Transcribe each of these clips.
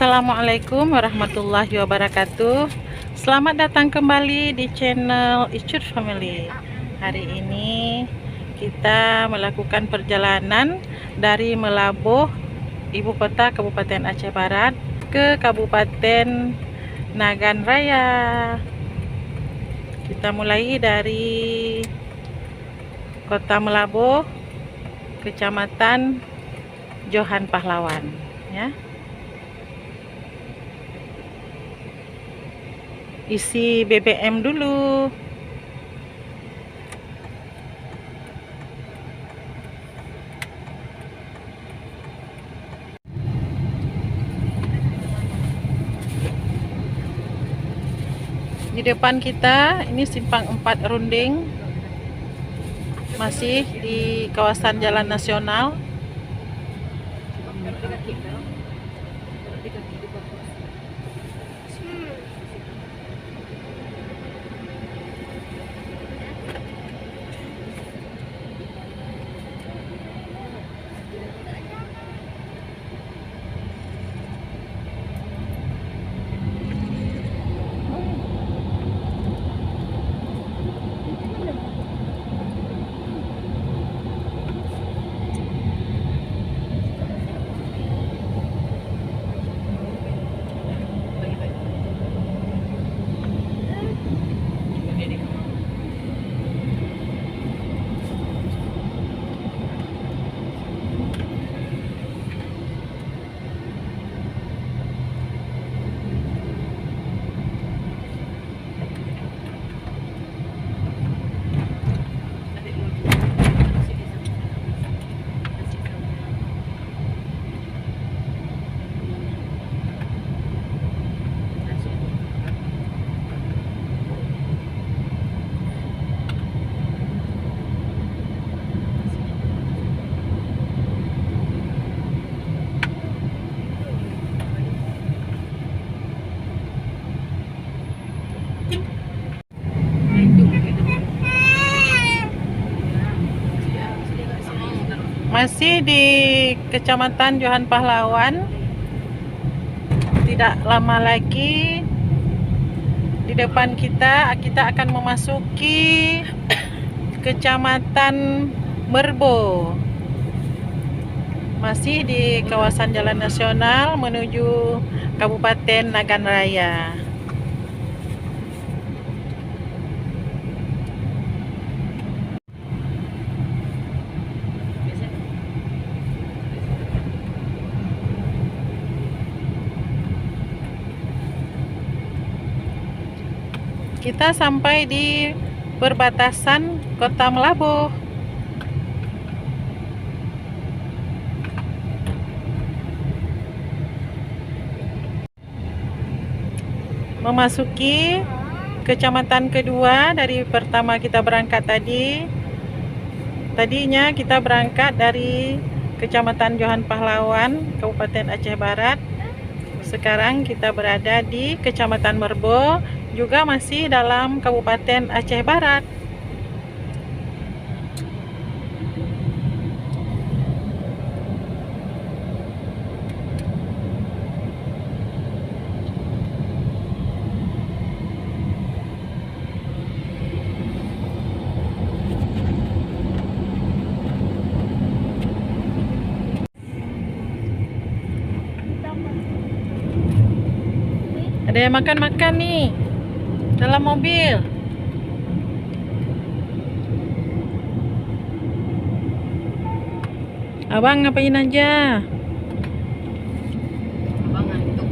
Assalamualaikum warahmatullahi wabarakatuh. Selamat datang kembali di channel Icut Family. Hari ini kita melakukan perjalanan dari Melabuh, ibu kota Kabupaten Aceh Barat, ke Kabupaten Nagan Raya. Kita mulai dari Kota Melabuh, Kecamatan Johan Pahlawan, ya. Isi BBM dulu. Di depan kita ini simpang 4 Runding, masih di kawasan jalan nasional. Masih di Kecamatan Johan Pahlawan. Tidak lama lagi di depan kita akan memasuki Kecamatan Merbo. Masih di kawasan jalan nasional menuju Kabupaten Nagan Raya. Kita sampai di perbatasan Kota Melabuh. Memasuki kecamatan kedua dari pertama kita berangkat tadi. Tadinya kita berangkat dari Kecamatan Johan Pahlawan, Kabupaten Aceh Barat. Sekarang kita berada di Kecamatan Merbo, juga masih dalam Kabupaten Aceh Barat. Ada yang makan-makan nih dalam mobil. Abang ngapain aja? Abang ngantuk.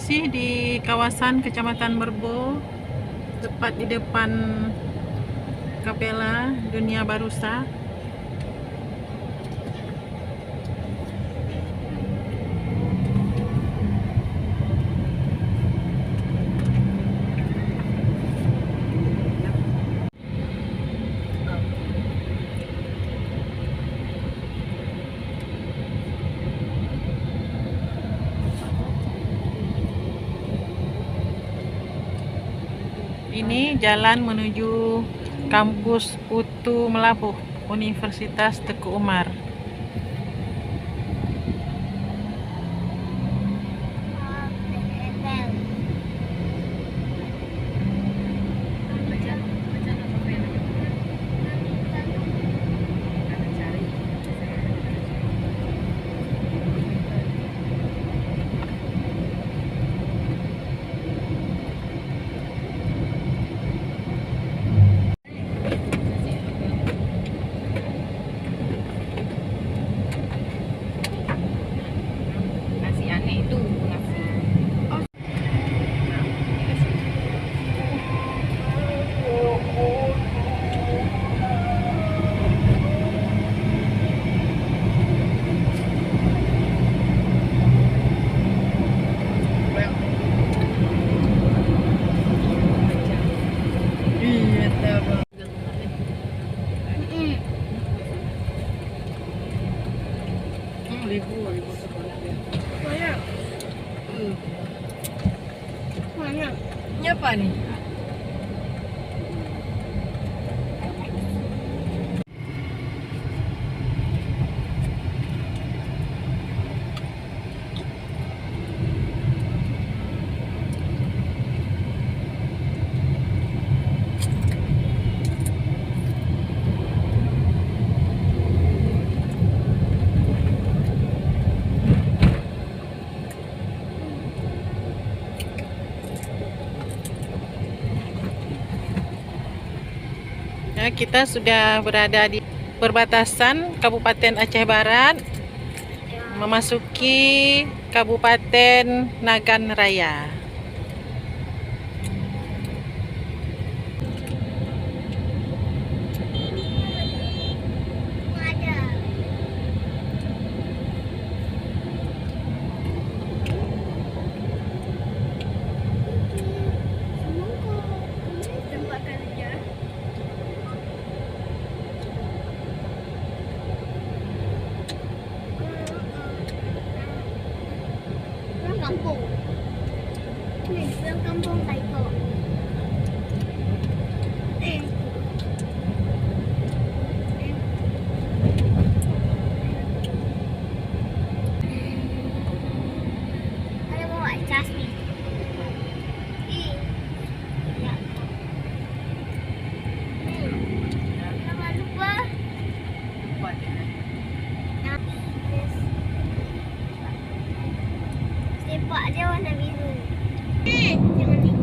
masih di kawasan Kecamatan Merbo, tepat di depan Kapela Dunia Barusa. Ini jalan menuju kampus UTU Melabuh, Universitas Teguh Umar. Ribu sekolah dia. Banyak. Banyak. Ini apa nih? Ya, kita sudah berada di perbatasan Kabupaten Aceh Barat memasuki Kabupaten Nagan Raya. Kampung. Ini pulang kampung Taiko. Ada bawa cas nih. Ya. Jangan lupa. Sepak dia warna biru. Jangan ni.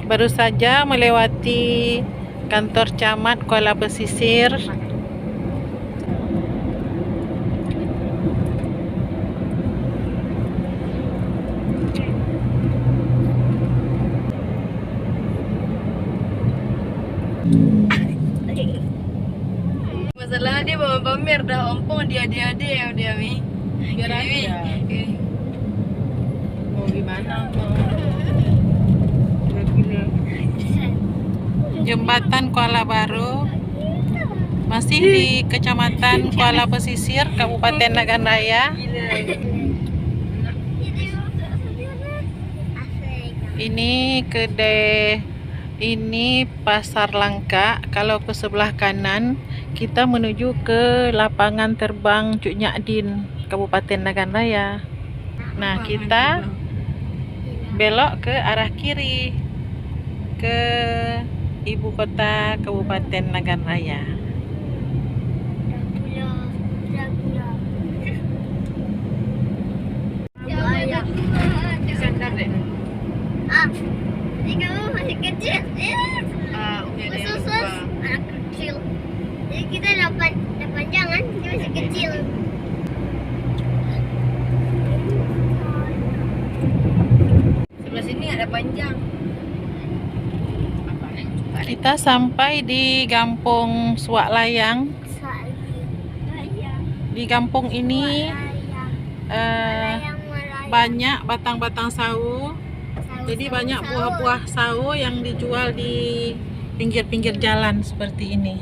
Baru saja melewati kantor camat Kuala Pesisir. Masalah dia bawa pamer dah ompong dia mi. Biar aja. Mau gimana? Jembatan Kuala Baru masih di Kecamatan Kuala Pesisir, Kabupaten Nagan Raya. Ini kedai, ini Pasar Langka. Kalau ke sebelah kanan kita menuju ke lapangan terbang Cuk Nyadin, Kabupaten Nagan Raya. Nah, kita belok ke arah kiri ke ibu kota Kabupaten Nagan Raya. Sandar deh. Ini kamu masih kecil. Umi ada yang Khusus lupa. anak kecil. Jadi kita dapat jangan, dia masih kecil. Sebelah sini ada panjang. Kita sampai di Kampung Suak Layang. Di kampung ini banyak batang-batang sawo. Jadi banyak buah-buah sawo yang dijual di pinggir-pinggir jalan seperti ini.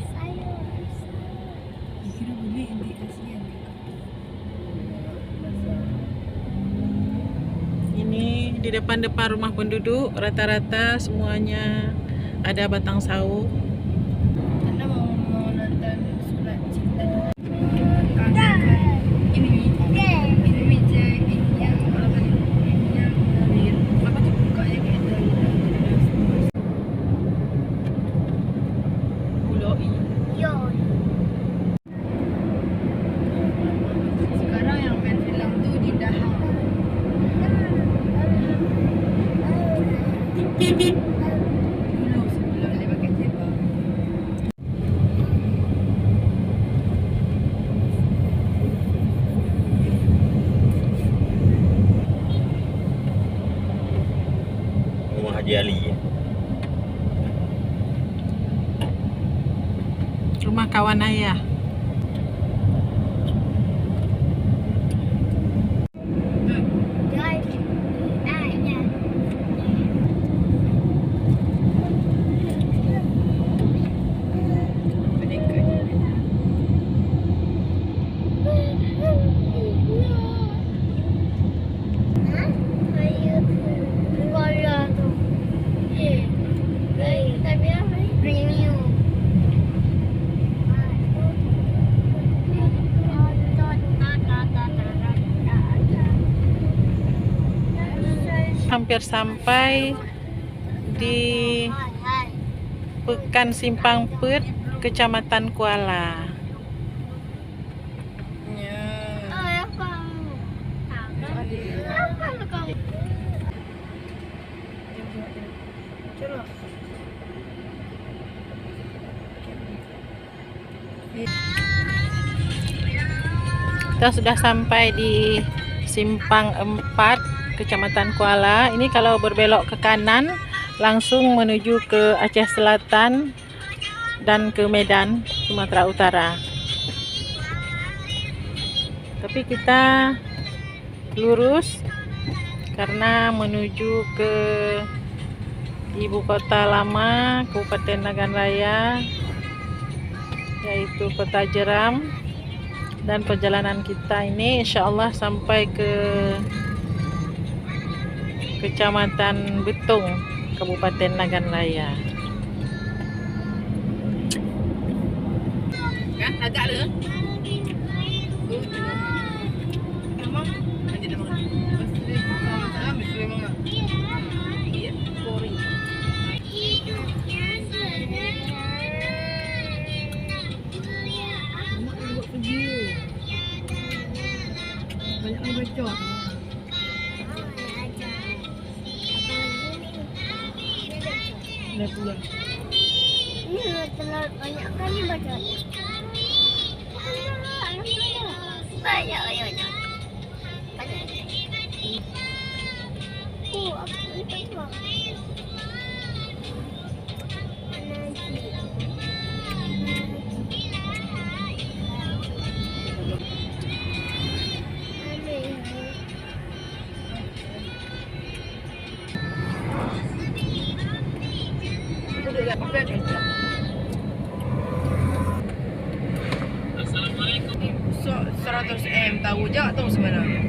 Ini di depan-depan rumah penduduk, rata-rata semuanya ada batang sawo. Anda mau nonton surat cinta dengan ini meja ini yang apa tuh bukanya kayak dari Buloi. Sekarang yang main film tuh di Dahang. Dulu sebelum dia pakai jilbab. Rumah Haji Ali ya. Rumah kawan ayah. Hampir sampai di Pekan Simpang Pet, Kecamatan Kuala. Kita sudah sampai di Simpang 4, Kecamatan Kuala. Ini kalau berbelok ke kanan langsung menuju ke Aceh Selatan dan ke Medan, Sumatera Utara. Tapi kita lurus karena menuju ke ibu kota lama Kabupaten Nagan Raya, yaitu Kota Jeram. Dan perjalanan kita ini insya Allah sampai ke Kecamatan Betung, Kabupaten Nagan Raya. Kan agak ada. Memang nanti dah makan. Sama mesti memang. Iya, boring. Banyak yang bocor. Dah pulang. Ini telur banyak kali bacot. Banyak. Aku lupa tuang. So, 100M tahu je tahu sebenarnya.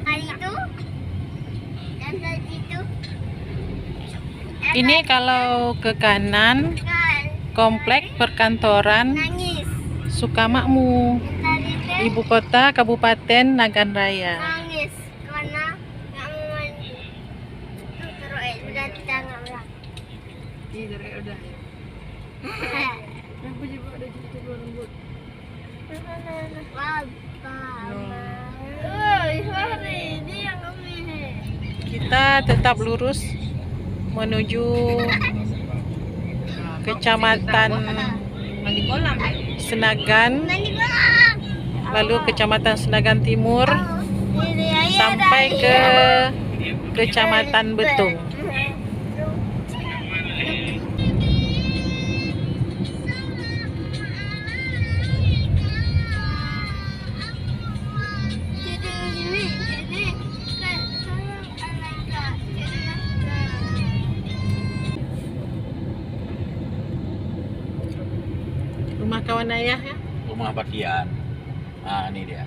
Hari itu dan tadi itu Ini kalau ke kanan Kan, komplek perkantoran nangis. Sukamakmur, Tadi teh ibu kota Kabupaten Nagan Raya. nangis karena nggak mau mandi. Tuh terus udah kita nggak ulang. Iya, udah. Aku juga udah jadi rambut. Papa. Sorry, dia yang kami. Kita tetap lurus menuju Kecamatan Mandi kolam. Senagan, Mandi kolam. lalu Kecamatan Senagan Timur Ini ayah sampai dari- ke Kecamatan Betung. Rumah kawan ayah ya. Rumah Bakian. Nah, ini dia.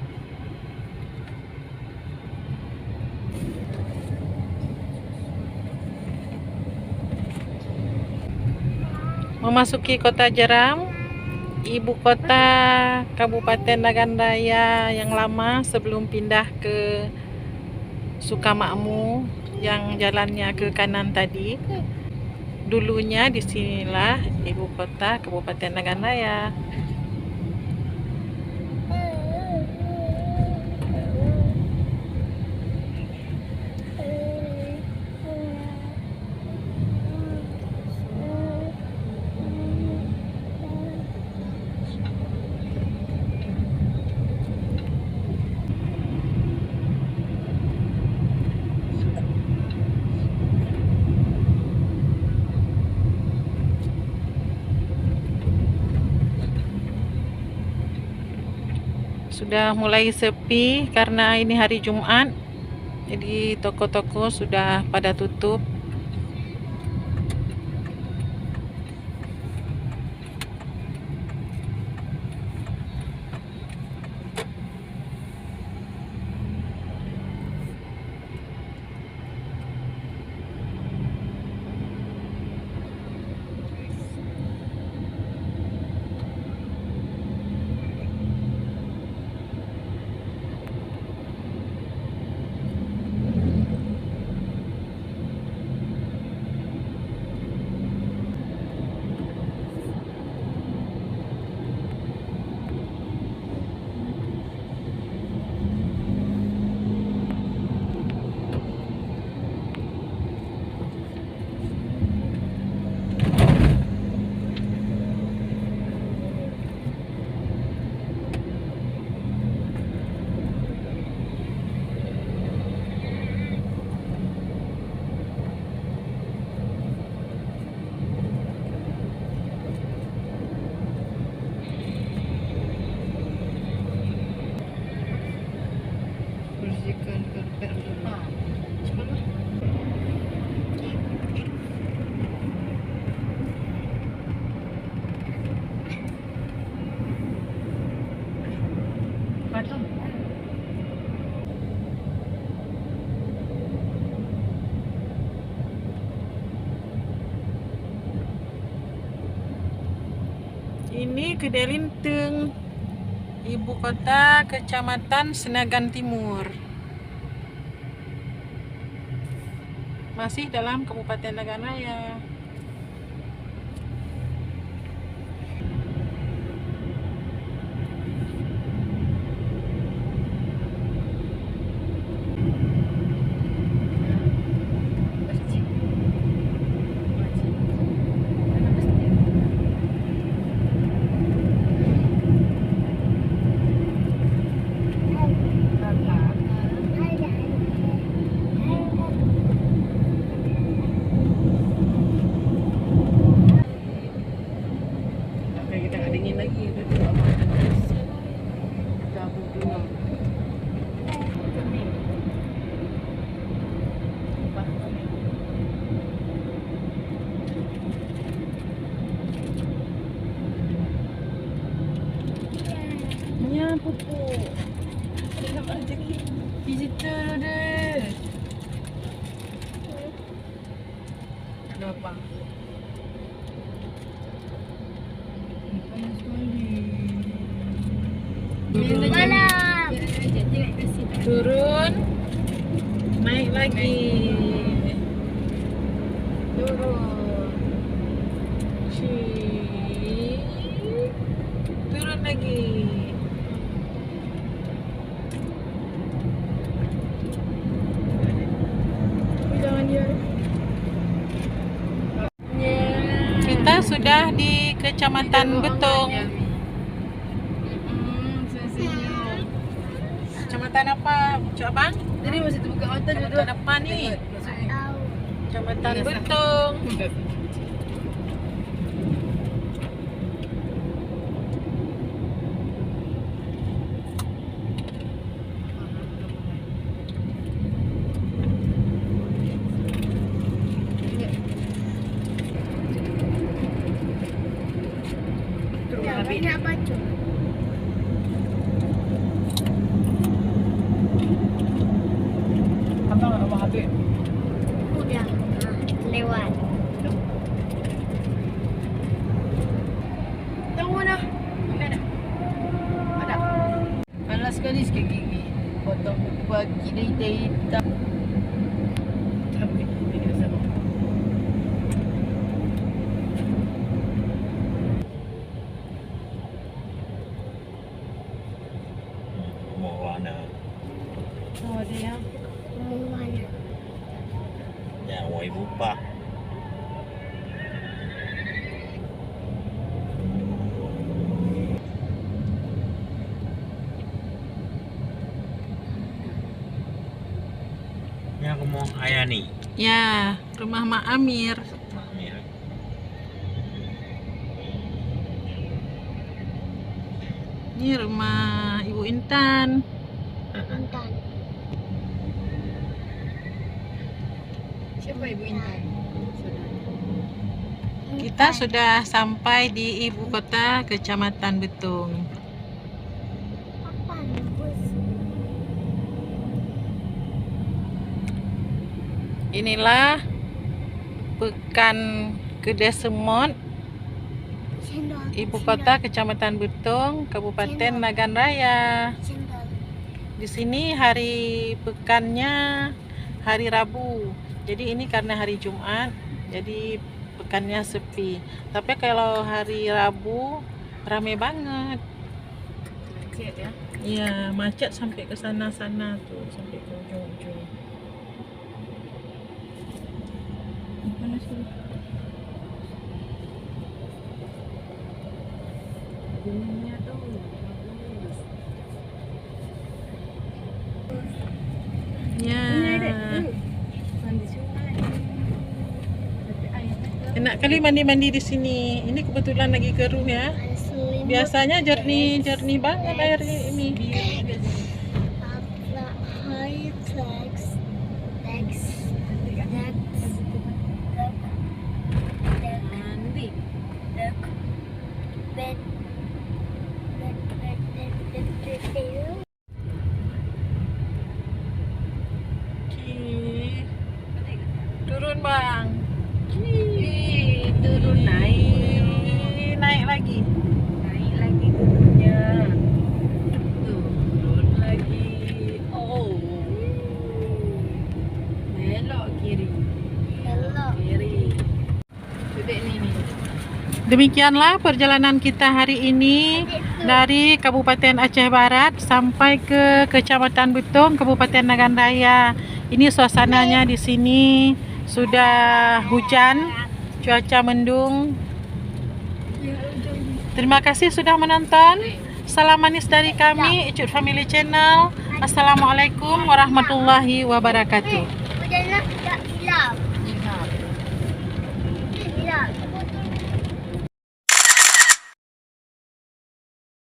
Memasuki Kota Jeram, ibu kota Kabupaten Nagan Raya yang lama sebelum pindah ke Sukamakmur yang jalannya ke kanan tadi. Dulunya disinilah ibu kota Kabupaten Nagan Raya. Sudah mulai sepi karena ini hari Jumat, jadi toko-toko sudah pada tutup. Bersihkan karpet rumah. Ini Kedai Linteng, ibu kota Kecamatan Senagan Timur. Masih dalam Kabupaten Nagan Raya. Oke, kita nggak dingin lagi. Gabung dulu. Ya, pupuk. Dapat rezeki. Visitor deh. Kenapa? Panas sekali. Malam. Turun, naik lagi. Turun. Cik. Turun lagi. Jangan dia. Kita sudah di Kecamatan Betung. Senyum. Kecamatan apa, Cuk Abang? Jadi masih terbuka mata Kecamatan apa nih? Tahu. Kecamatan Betung. Ya, banyak baju. Abang habis. Udah. Lewat. Tunggu dah. Ada. Panas sekali sikit gigi. Potong bagi dia hitam. Tapi dia sama. Mau mana? Oh dia. Mau mana? Ya, mau ibu pak. Ya, aku mau ayah nih. Ya, rumah Mak Amir. Ya. Ini rumah Ibu Intan. Intan. Siapa Ibu Intan? Kita sudah sampai di ibu kota Kecamatan Betung. Apa bus? Inilah Pekan Gede Semut, Cendol. ibu kota Kecamatan Betung, Kabupaten Nagan Raya. Cendol. Di sini hari pekannya hari Rabu. Jadi ini karena hari Jumat, jadi pekannya sepi. Tapi kalau hari Rabu rame banget. Macet ya. Iya, macet sampai ke sana-sana tuh, sampai ke ujung-ujung. Panas sekali. Bunyinya tuh bagus. Ya. Mandi sungai. Tapi airnya Enak kali mandi-mandi di sini. Ini kebetulan lagi keruh ya. Ada selimut. Biasanya jernih banget air ini. Apa? High flex. Flex. Flex. mandi. Bed. Bed. Ki. Turun bang. Ih, turun naik. Naik lagi. Naik lagi turunnya. Turun lagi. Oh. Belok kiri. Hello. Kiri. Duduk ni. Demikianlah perjalanan kita hari ini dari Kabupaten Aceh Barat sampai ke Kecamatan Betung, Kabupaten Nagan Raya. Ini suasananya di sini sudah hujan, cuaca mendung. Terima kasih sudah menonton. Salam manis dari kami, Icut Family Channel. Assalamualaikum warahmatullahi wabarakatuh. Udah nak tak hilang. Hilang.